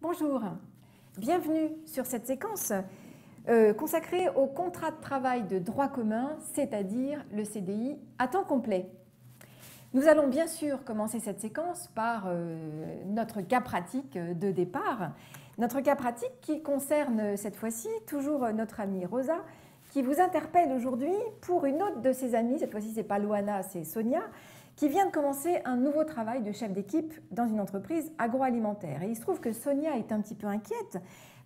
Bonjour, bienvenue sur cette séquence consacrée au contrat de travail de droit commun, c'est-à-dire le CDI à temps complet. Nous allons bien sûr commencer cette séquence par notre cas pratique de départ. Notre cas pratique qui concerne cette fois-ci toujours notre amie Rosa, qui vous interpelle aujourd'hui pour une autre de ses amies, cette fois-ci c'est pas Loana, c'est Sonia, qui vient de commencer un nouveau travail de chef d'équipe dans une entreprise agroalimentaire. Et il se trouve que Sonia est un petit peu inquiète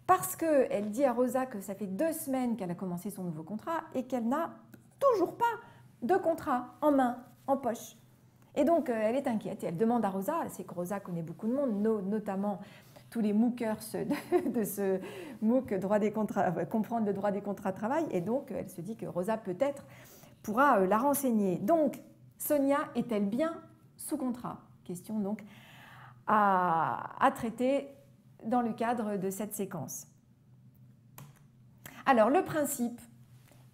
parce qu'elle dit à Rosa que ça fait 2 semaines qu'elle a commencé son nouveau contrat et qu'elle n'a toujours pas de contrat en main, en poche. Et donc elle est inquiète et elle demande à Rosa, c'est que Rosa connaît beaucoup de monde, notamment tous les MOOCers de ce MOOC droit des contrats, comprendre le droit des contrats de travail, et donc elle se dit que Rosa peut-être pourra la renseigner. Donc Sonia est-elle bien sous contrat? Question donc à traiter dans le cadre de cette séquence. Alors le principe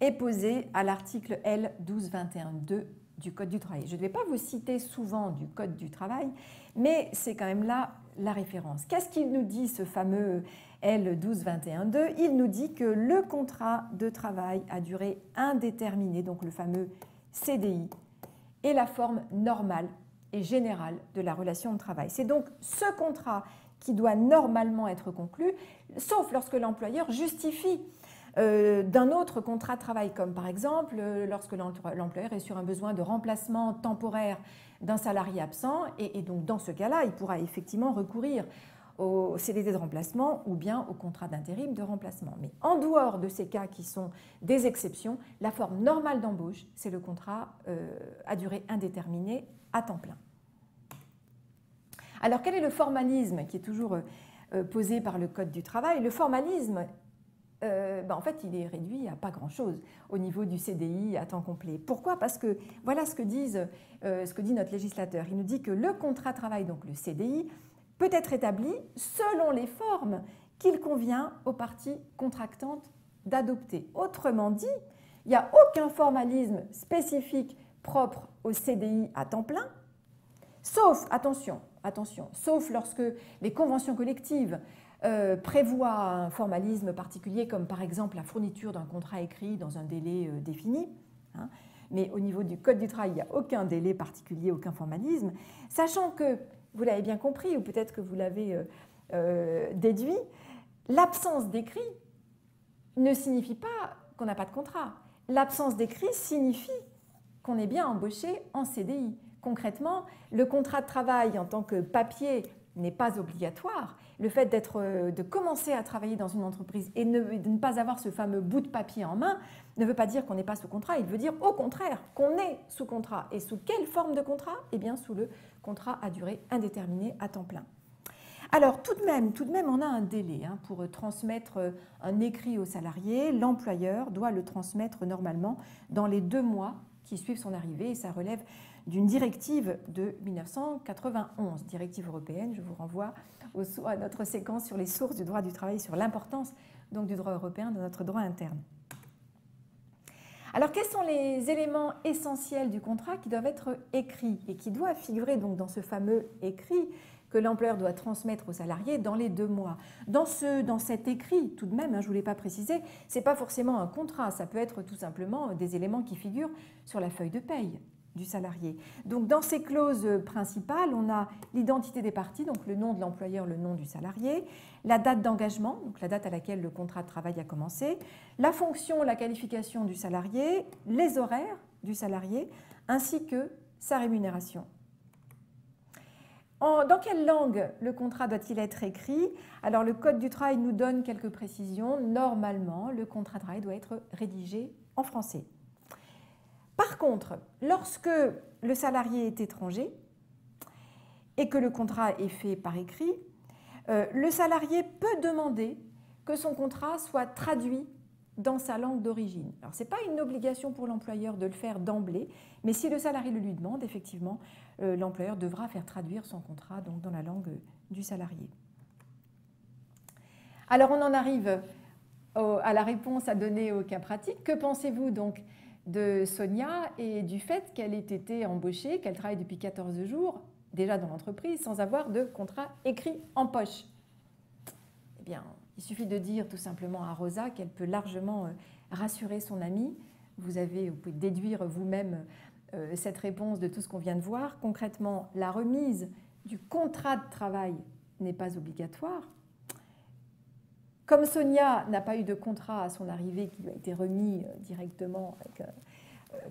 est posé à l'article L 1221-2 du Code du travail. Je ne vais pas vous citer souvent du Code du travail, mais c'est quand même là la référence. Qu'est-ce qu'il nous dit ce fameux L 1221-2? Il nous dit que le contrat de travail à durée indéterminée, donc le fameux CDI, est la forme normale et générale de la relation de travail. C'est donc ce contrat qui doit normalement être conclu, sauf lorsque l'employeur justifie d'un autre contrat de travail, comme par exemple lorsque l'employeur est sur un besoin de remplacement temporaire d'un salarié absent, et donc dans ce cas-là, il pourra effectivement recourir au CDD de remplacement ou bien au contrat d'intérim de remplacement. Mais en dehors de ces cas qui sont des exceptions, la forme normale d'embauche, c'est le contrat à durée indéterminée à temps plein. Alors quel est le formalisme qui est toujours posé par le Code du travail? Le formalisme, en fait, il est réduit à pas grand-chose au niveau du CDI à temps complet. Pourquoi? Parce que voilà ce que dit notre législateur. Il nous dit que le contrat de travail, donc le CDI, peut être établi selon les formes qu'il convient aux parties contractantes d'adopter. Autrement dit, il n'y a aucun formalisme spécifique propre au CDI à temps plein, sauf, attention, sauf lorsque les conventions collectives prévoient un formalisme particulier, comme par exemple la fourniture d'un contrat écrit dans un délai défini. Mais au niveau du Code du travail, il n'y a aucun délai particulier, aucun formalisme, sachant que, vous l'avez bien compris, ou peut-être que vous l'avez déduit, l'absence d'écrit ne signifie pas qu'on n'a pas de contrat. L'absence d'écrit signifie qu'on est bien embauché en CDI. Concrètement, le contrat de travail en tant que papier n'est pas obligatoire. Le fait de commencer à travailler dans une entreprise et de ne pas avoir ce fameux bout de papier en main ne veut pas dire qu'on n'est pas sous contrat. Il veut dire au contraire qu'on est sous contrat. Et sous quelle forme de contrat? Eh bien sous le contrat à durée indéterminée à temps plein. Alors tout de même, on a un délai pour transmettre un écrit au salarié. L'employeur doit le transmettre normalement dans les 2 mois qui suivent son arrivée, et ça relève d'une directive de 1991, directive européenne. Je vous renvoie à notre séquence sur les sources du droit du travail, sur l'importance donc du droit européen dans notre droit interne. Alors, quels sont les éléments essentiels du contrat qui doivent être écrits et qui doivent figurer donc dans ce fameux écrit que l'employeur doit transmettre au salarié dans les 2 mois? Dans cet écrit, tout de même, je ne vous l'ai pas précisé, ce n'est pas forcément un contrat, ça peut être tout simplement des éléments qui figurent sur la feuille de paye du salarié. Donc dans ces clauses principales, on a l'identité des parties, donc le nom de l'employeur, le nom du salarié, la date d'engagement, donc la date à laquelle le contrat de travail a commencé, la fonction, la qualification du salarié, les horaires du salarié, ainsi que sa rémunération. Dans quelle langue le contrat doit-il être écrit? Alors le Code du travail nous donne quelques précisions. Normalement, le contrat de travail doit être rédigé en français. Par contre, lorsque le salarié est étranger et que le contrat est fait par écrit, le salarié peut demander que son contrat soit traduit dans sa langue d'origine. Alors, ce n'est pas une obligation pour l'employeur de le faire d'emblée, mais si le salarié le lui demande, effectivement, l'employeur devra faire traduire son contrat donc, dans la langue du salarié. Alors, on en arrive à la réponse à donner au cas pratique. Que pensez-vous donc de Sonia et du fait qu'elle ait été embauchée, qu'elle travaille depuis 14 jours déjà dans l'entreprise sans avoir de contrat écrit en poche? bien, il suffit de dire tout simplement à Rosa qu'elle peut largement rassurer son amie. Vous pouvez déduire vous-même cette réponse de tout ce qu'on vient de voir. Concrètement, la remise du contrat de travail n'est pas obligatoire. Comme Sonia n'a pas eu de contrat à son arrivée qui lui a été remis directement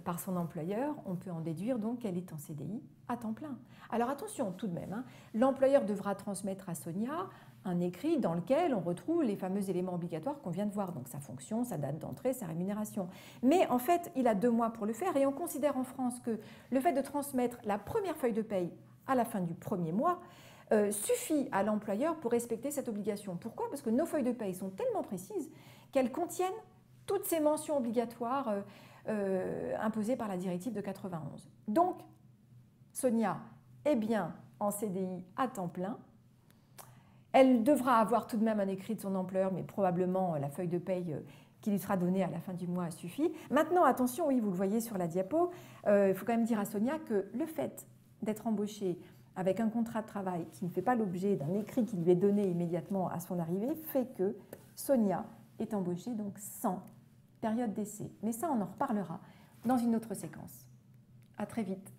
par son employeur, on peut en déduire donc qu'elle est en CDI à temps plein. Alors attention tout de même, hein, l'employeur devra transmettre à Sonia un écrit dans lequel on retrouve les fameux éléments obligatoires qu'on vient de voir, donc sa fonction, sa date d'entrée, sa rémunération. Mais en fait, il a 2 mois pour le faire et on considère en France que le fait de transmettre la première feuille de paye à la fin du premier mois suffit à l'employeur pour respecter cette obligation. Pourquoi? Parce que nos feuilles de paye sont tellement précises qu'elles contiennent toutes ces mentions obligatoires imposées par la directive de 91. Donc, Sonia est bien en CDI à temps plein. Elle devra avoir tout de même un écrit de son employeur, mais probablement la feuille de paye qui lui sera donnée à la fin du mois suffit. Maintenant, attention, oui, vous le voyez sur la diapo, il faut quand même dire à Sonia que le fait d'être embauchée avec un contrat de travail qui ne fait pas l'objet d'un écrit qui lui est donné immédiatement à son arrivée, fait que Sonia est embauchée donc sans période d'essai. Mais ça, on en reparlera dans une autre séquence. À très vite.